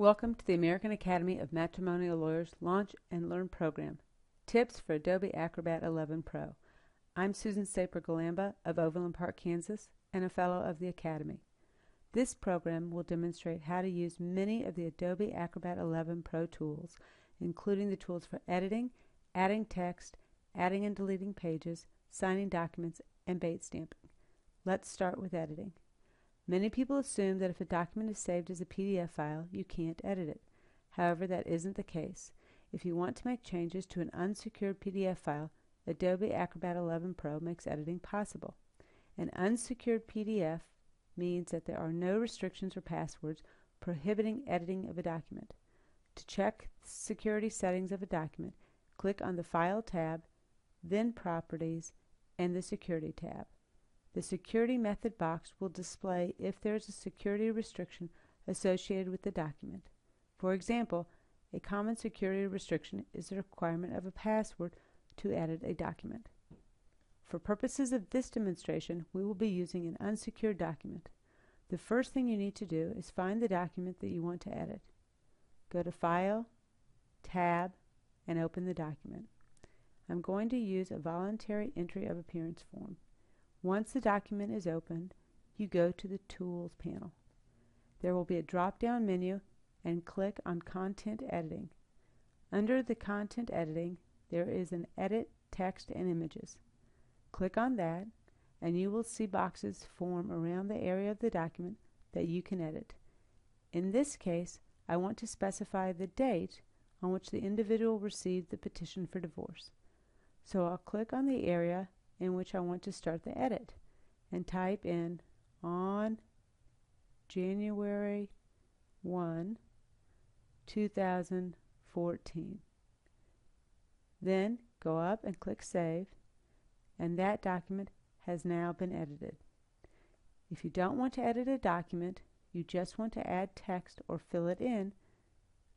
Welcome to the American Academy of Matrimonial Lawyers Launch and Learn program. Tips for Adobe Acrobat 11 Pro. I'm Susan Saper-Galamba of Overland Park, Kansas, and a Fellow of the Academy. This program will demonstrate how to use many of the Adobe Acrobat 11 Pro tools, including the tools for editing, adding text, adding and deleting pages, signing documents, and bait stamping. Let's start with editing. Many people assume that if a document is saved as a PDF file, you can't edit it. However, that isn't the case. If you want to make changes to an unsecured PDF file, Adobe Acrobat 11 Pro makes editing possible. An unsecured PDF means that there are no restrictions or passwords prohibiting editing of a document. To check the security settings of a document, click on the File tab, then Properties, and the Security tab. The security method box will display if there is a security restriction associated with the document. For example, a common security restriction is the requirement of a password to edit a document. For purposes of this demonstration, we will be using an unsecured document. The first thing you need to do is find the document that you want to edit. Go to File, Tab, and open the document. I'm going to use a voluntary entry of appearance form. Once the document is opened, you go to the Tools panel. There will be a drop-down menu and click on Content Editing. Under the Content Editing, there is an Edit Text and Images. Click on that, and you will see boxes form around the area of the document that you can edit. In this case, I want to specify the date on which the individual received the petition for divorce. So I'll click on the area in which I want to start the edit and type in on January 1, 2014. Then go up and click Save, and that document has now been edited. If you don't want to edit a document, you just want to add text or fill it in,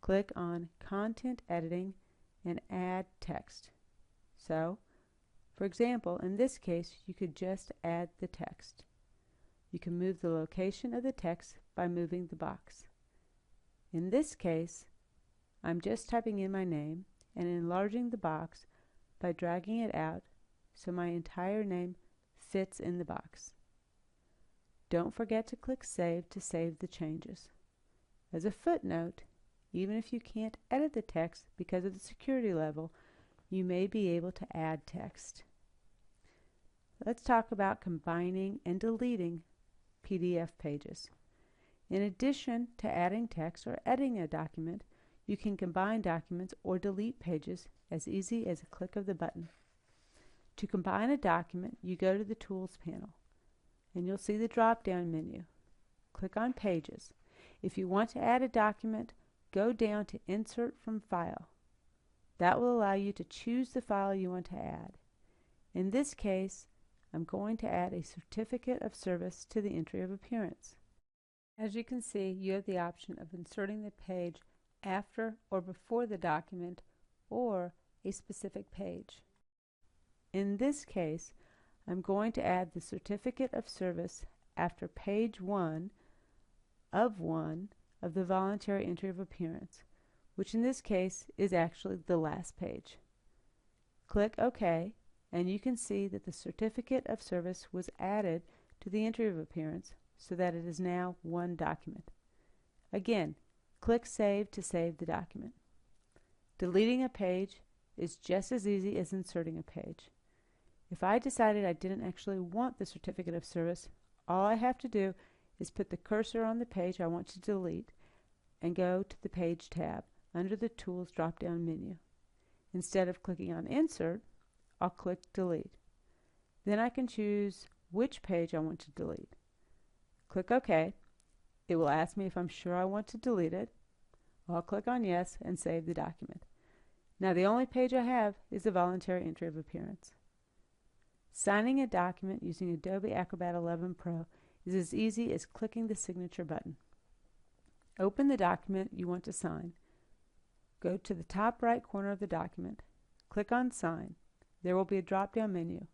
click on Content Editing and Add Text. So, for example, in this case, you could just add the text. You can move the location of the text by moving the box. In this case, I'm just typing in my name and enlarging the box by dragging it out so my entire name fits in the box. Don't forget to click Save to save the changes. As a footnote, even if you can't edit the text because of the security level, you may be able to add text. Let's talk about combining and deleting PDF pages. In addition to adding text or editing a document, you can combine documents or delete pages as easy as a click of the button. To combine a document, you go to the Tools panel, and you'll see the drop-down menu. Click on Pages. If you want to add a document, go down to Insert from File. That will allow you to choose the file you want to add. In this case, I'm going to add a certificate of service to the entry of appearance. As you can see, you have the option of inserting the page after or before the document or a specific page. In this case, I'm going to add the certificate of service after page 1 of the voluntary entry of appearance, which in this case is actually the last page. Click OK, and you can see that the certificate of service was added to the entry of appearance so that it is now one document. Again, click Save to save the document. Deleting a page is just as easy as inserting a page. If I decided I didn't actually want the certificate of service, all I have to do is put the cursor on the page I want to delete and go to the Page tab under the Tools drop-down menu. Instead of clicking on Insert, I'll click Delete. Then I can choose which page I want to delete. Click OK. It will ask me if I'm sure I want to delete it. I'll click on Yes and save the document. Now the only page I have is the voluntary entry of appearance. Signing a document using Adobe Acrobat 11 Pro is as easy as clicking the Signature button. Open the document you want to sign. Go to the top right corner of the document. Click on Sign. There will be a drop-down menu.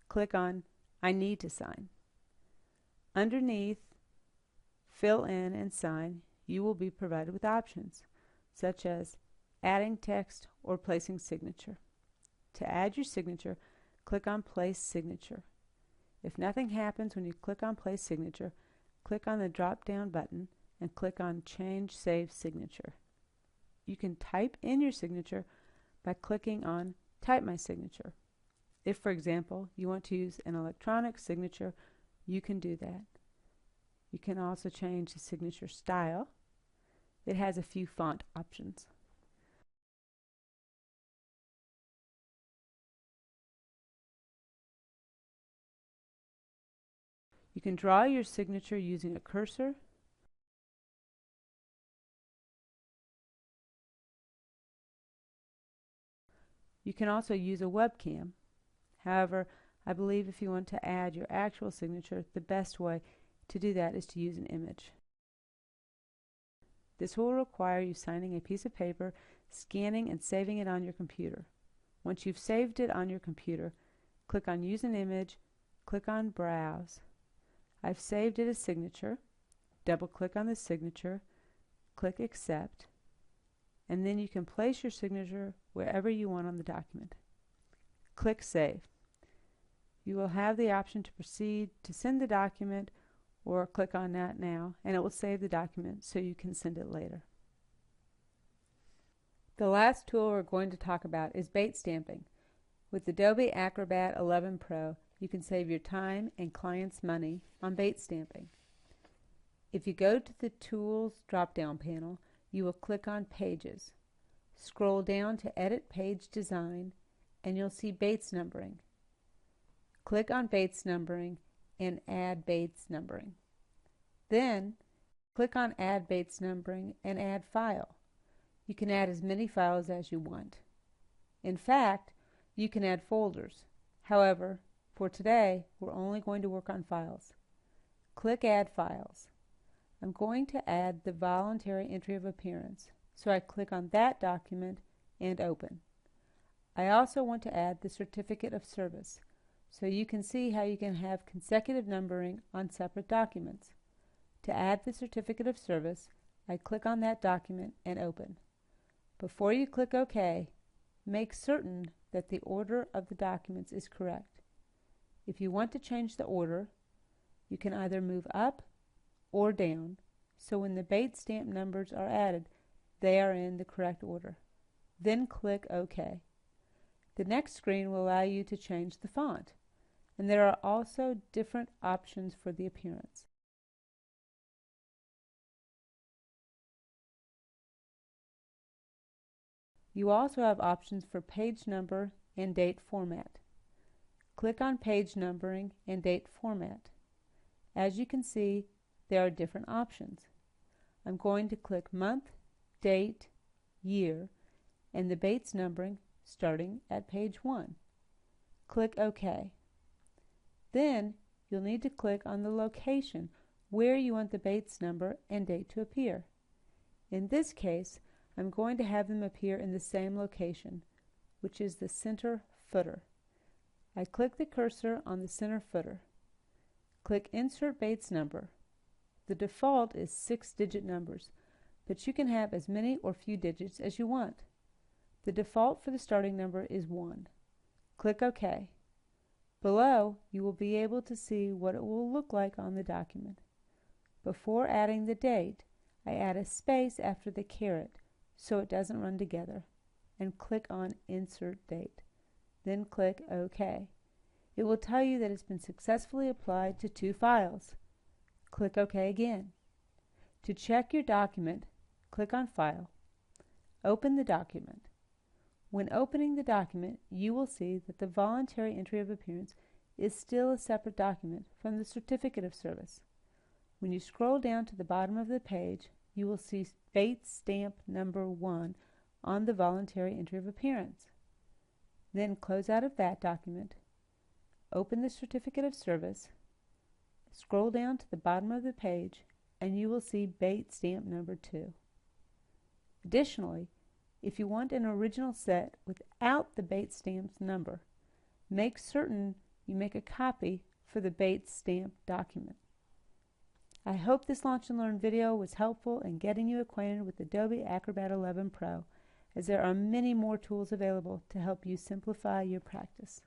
Click on I need to sign. Underneath Fill in and Sign, you will be provided with options, such as adding text or placing signature. To add your signature, click on Place Signature. If nothing happens when you click on Place Signature, click on the drop-down button and click on Change Save Signature. You can type in your signature by clicking on Type My Signature. If, for example, you want to use an electronic signature, you can do that. You can also change the signature style. It has a few font options. You can draw your signature using a cursor. You can also use a webcam. However, I believe if you want to add your actual signature, the best way to do that is to use an image. This will require you signing a piece of paper, scanning and saving it on your computer. Once you've saved it on your computer, click on Use an Image, click on Browse. I've saved it as signature. Double-click on the signature, click Accept, and then you can place your signature wherever you want on the document. Click Save. You will have the option to proceed to send the document or click on that now, and it will save the document so you can send it later. The last tool we're going to talk about is bait stamping. With Adobe Acrobat 11 Pro, you can save your time and clients money on bait stamping. If you go to the Tools drop-down panel, you will click on Pages. Scroll down to Edit Page Design, and you'll see Bates Numbering. Click on Bates Numbering and Add Bates Numbering. Then, click on Add Bates Numbering and Add File. You can add as many files as you want. In fact, you can add folders. However, for today, we're only going to work on files. Click Add Files. I'm going to add the voluntary entry of appearance, so I click on that document and Open. I also want to add the certificate of service, so you can see how you can have consecutive numbering on separate documents. To add the certificate of service, I click on that document and Open. Before you click OK, make certain that the order of the documents is correct. If you want to change the order, you can either move up or down, so when the bait stamp numbers are added, they are in the correct order. Then click OK. The next screen will allow you to change the font, and there are also different options for the appearance. You also have options for page number and date format. Click on Page Numbering and Date Format. As you can see, there are different options. I'm going to click Month, Date, Year, and the Bates numbering starting at page 1. Click OK. Then you'll need to click on the location where you want the Bates number and date to appear. In this case, I'm going to have them appear in the same location, which is the center footer. I click the cursor on the center footer. Click Insert Bates Number. The default is 6-digit numbers, but you can have as many or few digits as you want. The default for the starting number is 1. Click OK. Below, you will be able to see what it will look like on the document. Before adding the date, I add a space after the caret so it doesn't run together, and click on Insert Date. Then click OK. It will tell you that it's been successfully applied to 2 files. Click OK again. To check your document, click on File. Open the document. When opening the document, you will see that the voluntary entry of appearance is still a separate document from the certificate of service. When you scroll down to the bottom of the page, you will see Bates Stamp number 1 on the voluntary entry of appearance. Then close out of that document, open the certificate of service, scroll down to the bottom of the page, and you will see Bates Stamp number 2. Additionally, if you want an original set without the Bates Stamp's number, make certain you make a copy for the Bates Stamp document. I hope this Launch and Learn video was helpful in getting you acquainted with Adobe Acrobat 11 Pro, as there are many more tools available to help you simplify your practice.